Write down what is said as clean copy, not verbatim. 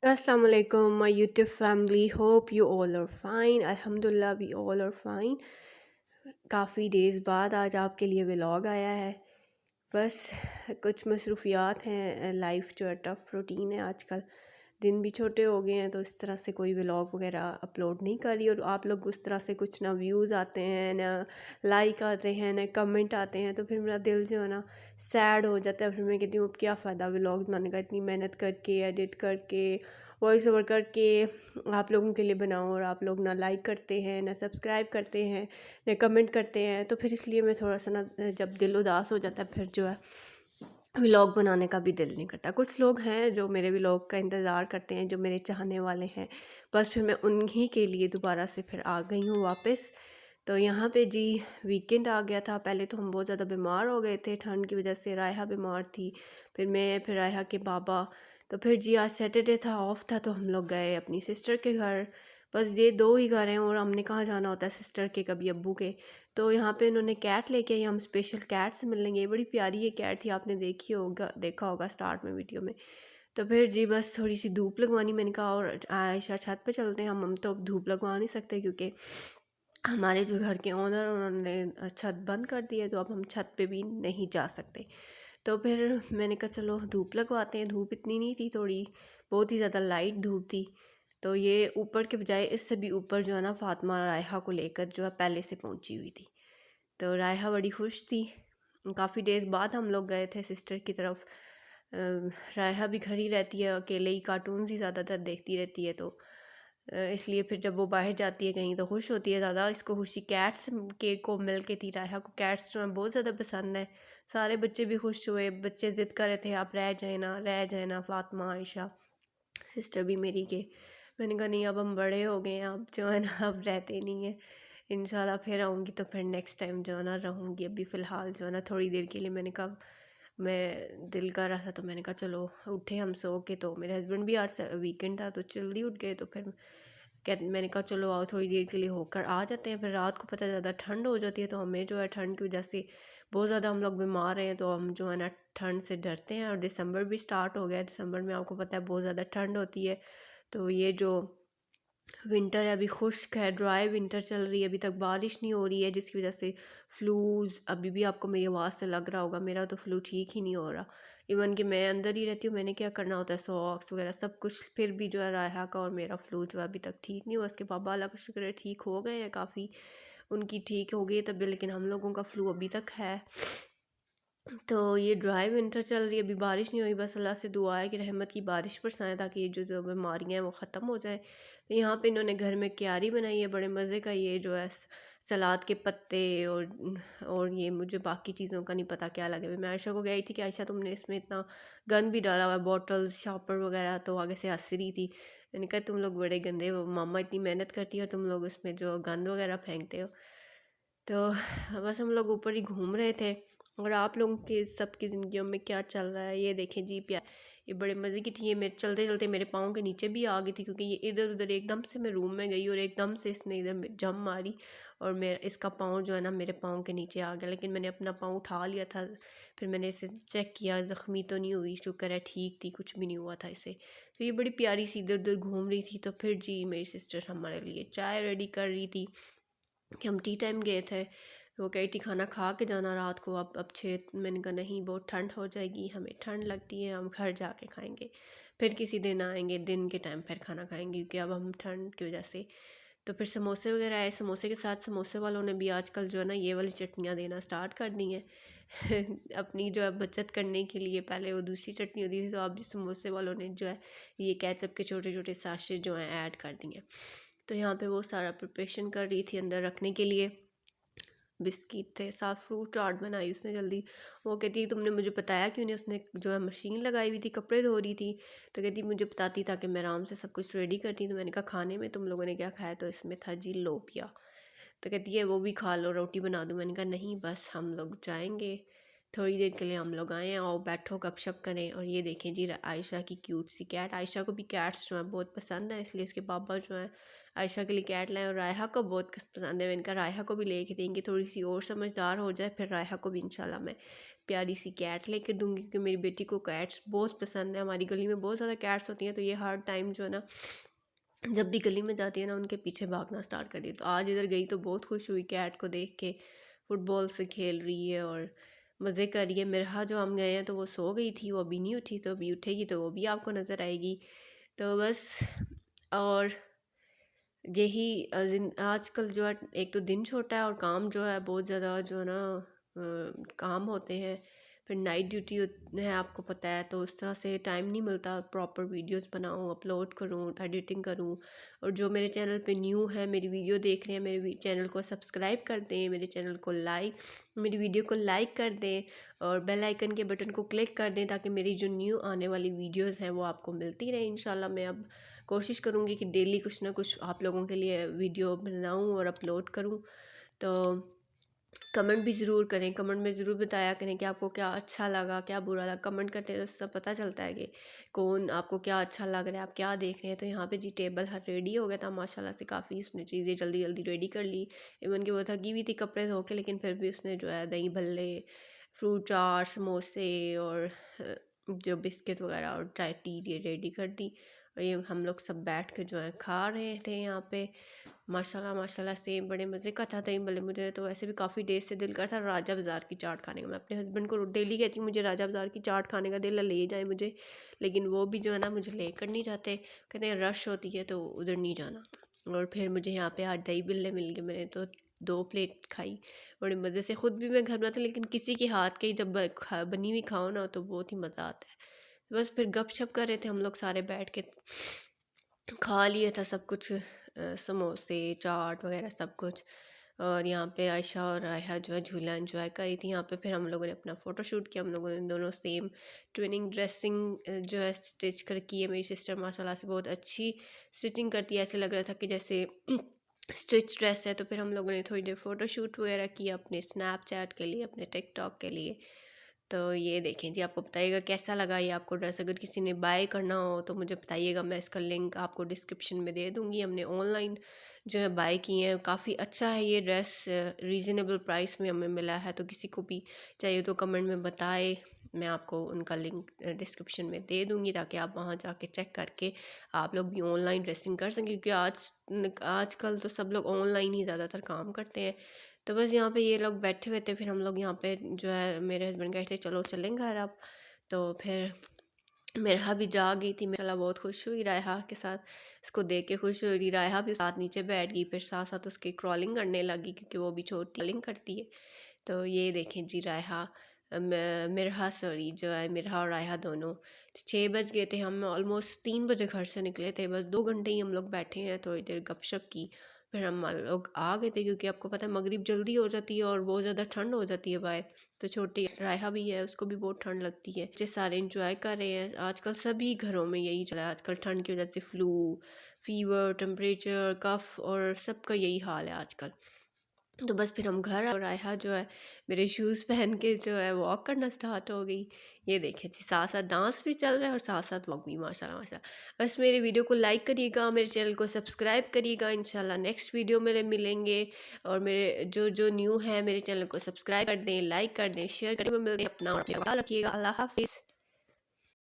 Assalamu alaikum, my YouTube family. Hope you all are fine. Alhamdulillah, we all are fine. काफ़ी days बाद आज आपके लिए vlog आया है। बस कुछ मसरूफ़ियात हैं, लाइफ जो है टफ़ रूटीन है आजकल, दिन भी छोटे हो गए हैं, तो इस तरह से कोई व्लॉग वगैरह अपलोड नहीं कर रही। और आप लोग उस तरह से कुछ ना व्यूज़ आते हैं, ना लाइक आते हैं, ना कमेंट आते हैं, तो फिर मेरा दिल जो है ना सैड हो जाता है। फिर मैं कहती हूँ अब क्या फ़ायदा व्लॉग बनाने का, इतनी मेहनत करके एडिट करके वॉइस ओवर करके आप लोगों के लिए बनाऊँ, और आप लोग ना लाइक करते हैं, ना सब्सक्राइब करते हैं, ना कमेंट करते हैं। तो फिर इसलिए मैं थोड़ा सा ना, जब दिल उदास हो जाता है फिर जो है व्लॉग बनाने का भी दिल नहीं करता। कुछ लोग हैं जो मेरे व्लॉग का इंतज़ार करते हैं, जो मेरे चाहने वाले हैं, बस फिर मैं उन्हीं के लिए दोबारा से फिर आ गई हूँ वापस। तो यहाँ पे जी वीकेंड आ गया था। पहले तो हम बहुत ज़्यादा बीमार हो गए थे ठंड की वजह से, रायहा बीमार थी, फिर मैं, फिर रायहा के बाबा। तो फिर जी आज सैटरडे था, ऑफ था, तो हम लोग गए अपनी सिस्टर के घर। बस ये दो ही घर हैं और हमने कहाँ जाना होता है सिस्टर के, कभी अब्बू के। तो यहाँ पे इन्होंने कैट लेके आई, हम स्पेशल कैट से मिलेंगे। ये बड़ी प्यारी ये कैट थी, आपने देखा होगा स्टार्ट में वीडियो में। तो फिर जी बस थोड़ी सी धूप लगवानी, मैंने कहा और आयशा छत पे चलते हैं। हम तो अब धूप लगवा नहीं सकते क्योंकि हमारे जो घर के ओनर, उन्होंने छत बंद कर दी है, तो अब हम छत पे भी नहीं जा सकते। तो फिर मैंने कहा चलो धूप लगवाते हैं। धूप इतनी नहीं थी, थोड़ी बहुत ही ज़्यादा लाइट धूप थी। तो ये ऊपर के बजाय इससे भी ऊपर जो है ना फातिमा रायहा को लेकर जो है पहले से पहुंची हुई थी। तो रायहा बड़ी खुश थी। काफ़ी डेज़ बाद हम लोग गए थे सिस्टर की तरफ। रायहा भी घर ही रहती है, अकेले ही कार्टून्स ही ज़्यादातर देखती रहती है, तो इसलिए फिर जब वो बाहर जाती है कहीं तो खुश होती है ज़्यादा। इसको खुशी कैट्स के को मिल के थी। रायहा को कैट्स जो हैं बहुत ज़्यादा पसंद है। सारे बच्चे भी खुश हुए, बच्चे ज़िद कर रहे थे आप रह जाए ना फातिमा आयशा सिस्टर भी मेरी के। मैंने कहा नहीं, अब हम बड़े हो गए हैं, अब जो है ना अब रहते नहीं हैं। इंशाल्लाह फिर आऊँगी तो फिर नेक्स्ट टाइम जो है ना रहूँगी। अभी फ़िलहाल जो है ना थोड़ी देर के लिए, मैंने कहा मैं दिल कर रहा था तो मैंने कहा चलो उठे हम सो के। तो मेरे हस्बैंड भी आज वीकेंड था तो जल्दी उठ गए, तो फिर मैंने कहा चलो आओ थोड़ी देर के लिए होकर आ जाते हैं। फिर रात को पता है ज़्यादा ठंड हो जाती है, तो हमें जो है ठंड की वजह से बहुत ज़्यादा हम लोग बीमार हैं, तो हम जो है ना ठंड से डरते हैं। और दिसंबर भी स्टार्ट हो गया है, दिसंबर में आपको पता है बहुत ज़्यादा ठंड होती है। तो ये जो विंटर है अभी खुश्क है, ड्राई विंटर चल रही है, अभी तक बारिश नहीं हो रही है, जिसकी वजह से फ्लूज़ अभी भी आपको मेरी आवाज़ से लग रहा होगा, मेरा तो फ्लू ठीक ही नहीं हो रहा। इवन कि मैं अंदर ही रहती हूँ, मैंने क्या करना होता है सॉक्स वगैरह सब कुछ, फिर भी जो है रायहा का और मेरा फ्लू जो है अभी तक ठीक नहीं हुआ। उसके पापा अल्लाह का शुक्र है ठीक हो गए हैं काफ़ी, उनकी ठीक हो गई तब, लेकिन हम लोगों का फ्लू अभी तक है। तो ये ड्राई विंटर चल रही है, अभी बारिश नहीं हुई। बस अल्लाह से दुआ है कि रहमत की बारिश बरसाएं ताकि ये जो बीमारियां हैं वो ख़त्म हो जाएं। तो यहाँ पे इन्होंने घर में क्यारी बनाई है बड़े मज़े का, ये जो है सलाद के पत्ते और ये मुझे बाकी चीज़ों का नहीं पता क्या लगे। मैं आयशा को गई थी कि आयशा तुमने इसमें इतना गंद भी डाला हुआ है, बॉटल्स शॉपर वगैरह, तो आगे से हंस रही थी। मैंने कहा तुम लोग बड़े गंदे हो, मामा इतनी मेहनत करती है और तुम लोग इसमें जो गंद वगैरह फेंकते हो। तो बस हम लोग ऊपर ही घूम रहे थे। और आप लोगों के सबकी ज़िंदगियों में क्या चल रहा है ये देखें जी। ये बड़े मज़े की थी। ये मेरे चलते चलते मेरे पाँव के नीचे भी आ गई थी, क्योंकि ये इधर उधर एकदम से मैं रूम में गई और एकदम से इसने इधर जम मारी और मेरा इसका पाँव जो है ना मेरे पाँव के नीचे आ गया। लेकिन मैंने अपना पाँव उठा लिया था, फिर मैंने इसे चेक किया, ज़ख्मी तो नहीं हुई, शुक्र है ठीक थी, कुछ भी नहीं हुआ था इसे। तो ये बड़ी प्यारी सी इधर उधर घूम रही थी। तो फिर जी मेरी सिस्टर हमारे लिए चाय रेडी कर रही थी कि हम टी टाइम गए थे, तो वो कही थी खाना खा के जाना रात को। अब 6, मैंने कहा नहीं बहुत ठंड हो जाएगी, हमें ठंड लगती है, हम घर जाके खाएंगे, फिर किसी दिन आएंगे दिन के टाइम फिर खाना खाएंगे, क्योंकि अब हम ठंड की वजह से। तो फिर समोसे वगैरह आए, समोसे के साथ समोसे वालों ने भी आजकल जो है ना ये वाली चटनियाँ देना स्टार्ट कर दी हैं अपनी जो है बचत करने के लिए। पहले वो दूसरी चटनी होती थी, तो अब समोसे वालों ने जो है ये केचप के छोटे छोटे साशे जो हैं ऐड कर दिए हैं। तो यहाँ पे वो सारा प्रिपरेशन कर रही थी अंदर रखने के लिए। बिस्किट थे, साथ फ्रूट चाट बनाई उसने जल्दी। वो कहती तुमने मुझे बताया क्यों नहीं, उसने जो है मशीन लगाई हुई थी, कपड़े धो रही थी, तो कहती मुझे बताती ताकि मैं आराम से सब कुछ रेडी करती। तो मैंने कहा खाने में तुम लोगों ने क्या खाया, तो इसमें था जी लोबिया। तो कहती है वो भी खा लो, रोटी बना दूँ। मैंने कहा नहीं बस हम लोग जाएंगे थोड़ी देर के लिए, हम लोग आए हैं और बैठो गपशप करें। और ये देखें जी आयशा की क्यूट सी कैट। आयशा को भी कैट्स जो हैं बहुत पसंद है, इसलिए इसके पापा जो हैं आयशा के लिए कैट लाएँ। और रायहा को बहुत पसंद है, मैंने कहा रायहा को भी लेके देंगे, थोड़ी सी और समझदार हो जाए फिर रायहा को भी इंशाल्लाह मैं پیاری سی کیٹ لے کر دوں گی، کیونکہ میری بیٹی کو کیٹس بہت پسند ہے. ہماری گلی میں بہت زیادہ کیٹس ہوتی ہیں، تو یہ ہر ٹائم جو ہے نا جب بھی گلی میں جاتی ہے نا ان کے پیچھے بھاگنا سٹارٹ کر دی. تو آج ادھر گئی تو بہت خوش ہوئی کیٹ کو دیکھ کے، فٹ بال سے کھیل رہی ہے اور مزے کر رہی ہے. مرحا جو ہم گئے ہیں تو وہ سو گئی تھی، وہ ابھی نہیں اٹھی، تو ابھی اٹھے گی تو وہ بھی آپ کو نظر آئے گی. تو بس اور یہی آج کل جو ہے ایک تو دن چھوٹا ہے اور کام جو ہے بہت زیادہ جو ہے نا کام ہوتے ہیں، پھر نائٹ ڈیوٹی ہے آپ کو پتہ ہے، تو اس طرح سے ٹائم نہیں ملتا پراپر ویڈیوز بناؤں، اپلوڈ کروں، ایڈیٹنگ کروں. اور جو میرے چینل پہ نیو ہے، میری ویڈیو دیکھ رہے ہیں، میرے چینل کو سبسکرائب کر دیں، میرے چینل کو میری ویڈیو کو لائک کر دیں اور بیل آئیکن کے بٹن کو کلک کر دیں تاکہ میری جو نیو آنے والی ویڈیوز ہیں وہ آپ کو ملتی رہیں. انشاءاللہ میں اب کوشش کروں گی کہ ڈیلی کچھ نہ کچھ آپ لوگوں کے لیے ویڈیو بناؤں اور اپلوڈ کروں. تو کمنٹ بھی ضرور کریں، کمنٹ میں ضرور بتایا کریں کہ آپ کو کیا اچھا لگا، کیا برا لگا. کمنٹ کرتے ہیں تو اس سے پتہ چلتا ہے کہ کون آپ کو کیا اچھا لگ رہا ہے، آپ کیا دیکھ رہے ہیں. تو یہاں پہ جی ٹیبل ریڈی ہو گیا تھا ماشاءاللہ سے، کافی اس نے چیزیں جلدی جلدی ریڈی کر لی. ایون کہ وہ تھکی ہوئی تھی کپڑے دھو کے، لیکن پھر بھی اس نے جو ہے دہی بھلے، فروٹ چاٹ، سموسے اور جو بسکٹ وغیرہ اور چائے ٹی یہ ریڈی کر دی. اور یہ ہم لوگ سب بیٹھ کے جو ہے کھا رہے تھے یہاں پہ. ماشاءاللہ سے بڑے مزے کا تھا دہی بھلے. مجھے تو ویسے بھی کافی ڈیز سے دل کرتا تھا راجہ بازار کی چاٹ کھانے کا. میں اپنے ہسبینڈ کو ڈیلی کہتی ہوں مجھے راجہ بازار کی چاٹ کھانے کا دل ہے، لے جائیں مجھے، لیکن وہ بھی جو ہے نا مجھے لے کر نہیں جاتے، کہتے ہیں رش ہوتی ہے تو ادھر نہیں جانا. اور پھر مجھے یہاں پہ آج دہی بھلے مل گئے، میں نے تو 2 پلیٹ کھائی بڑے مزے سے. خود بھی میں گھر میں تھا، لیکن کسی کے ہاتھ کے جب بنی ہوئی کھاؤ نا تو بہت ہی مزہ آتا ہے. بس پھر گپ شپ کر رہے تھے ہم لوگ سارے بیٹھ کے، کھا لیے تھا سب کچھ، سموسے چاٹ وغیرہ سب کچھ. اور یہاں پہ عائشہ اور رائحہ جو ہے جھولا انجوائے کر رہی تھی یہاں پہ. پھر ہم لوگوں نے اپنا فوٹو شوٹ کیا، ہم لوگوں نے دونوں سیم ٹویننگ ڈریسنگ جو ہے اسٹچ کر کی ہے. میری سسٹر ماشاءاللہ سے بہت اچھی اسٹچنگ کرتی ہے، ایسے لگ رہا تھا کہ جیسے اسٹچ ڈریس ہے. تو پھر ہم لوگوں نے تھوڑی دیر فوٹو شوٹ وغیرہ کیا اپنے اسنیپ چیٹ کے لیے، اپنے ٹک ٹاک کے لیے. تو یہ دیکھیں جی، آپ کو بتائیے گا کیسا لگا یہ آپ کو ڈریس. اگر کسی نے بائی کرنا ہو تو مجھے بتائیے گا، میں اس کا لنک آپ کو ڈسکرپشن میں دے دوں گی. ہم نے آن لائن جو ہے بائی کی ہیں، کافی اچھا ہے یہ ڈریس، ریزنیبل پرائس میں ہمیں ملا ہے. تو کسی کو بھی چاہیے تو کمنٹ میں بتائے، میں آپ کو ان کا لنک ڈسکرپشن میں دے دوں گی تاکہ آپ وہاں جا کے چیک کر کے آپ لوگ بھی آن لائن ڈریسنگ کر سکیں، کیونکہ آج کل تو سب لوگ آن لائن ہی زیادہ تر کام کرتے ہیں. تو بس یہاں پہ یہ لوگ بیٹھے ہوئے تھے، پھر ہم لوگ یہاں پہ جو ہے میرے ہسبینڈ کہتے چلو چلیں گھر اب. تو پھر مرحا بھی جا گئی تھی، ماشاءاللہ بہت خوش ہوئی رائحہ کے ساتھ، اس کو دیکھ کے خوش ہوئی. رائحہ بھی ساتھ نیچے بیٹھ گئی، پھر ساتھ ساتھ اس کے کرالنگ کرنے لگی کیونکہ وہ بھی چھوٹی کرالنگ کرتی ہے. تو یہ دیکھیں جی رائحہ مرحا جو ہے مرحا اور رائحہ دونوں 6 بج گئے تھے. ہم آلموسٹ 3 بجے گھر سے نکلے تھے، بس 2 گھنٹے ہی ہم لوگ بیٹھے ہیں، تھوڑی دیر گپ شپ کی، پھر ہم لوگ آ گئے تھے. کیونکہ آپ کو پتہ ہے مغرب جلدی ہو جاتی ہے اور بہت زیادہ ٹھنڈ ہو جاتی ہے باہر. تو چھوٹی رائحہ بھی ہے، اس کو بھی بہت ٹھنڈ لگتی ہے. بچے سارے انجوائے کر رہے ہیں. آج کل سبھی گھروں میں یہی چلا ہے، آج کل ٹھنڈ کی وجہ سے فلو، فیور، ٹمپریچر، کف اور سب کا یہی حال ہے آج کل. تو بس پھر ہم گھر اور رائحہ جو ہے میرے شوز پہن کے جو ہے واک کرنا سٹارٹ ہو گئی. یہ دیکھیں جی، ساتھ ساتھ ڈانس بھی چل رہا ہے اور ساتھ ساتھ واک بھی. ماشاءاللہ ماشاءاللہ. بس میرے ویڈیو کو لائک کریے گا، میرے چینل کو سبسکرائب کریے گا. انشاءاللہ نیکسٹ ویڈیو میں ملیں گے. اور میرے جو نیو ہے میرے چینل کو سبسکرائب کر دیں، لائک کر دیں، شیئر کر دیں. ملتے ہیں، اپنا اور اپنا خیال رکھیے گا. اللہ حافظ.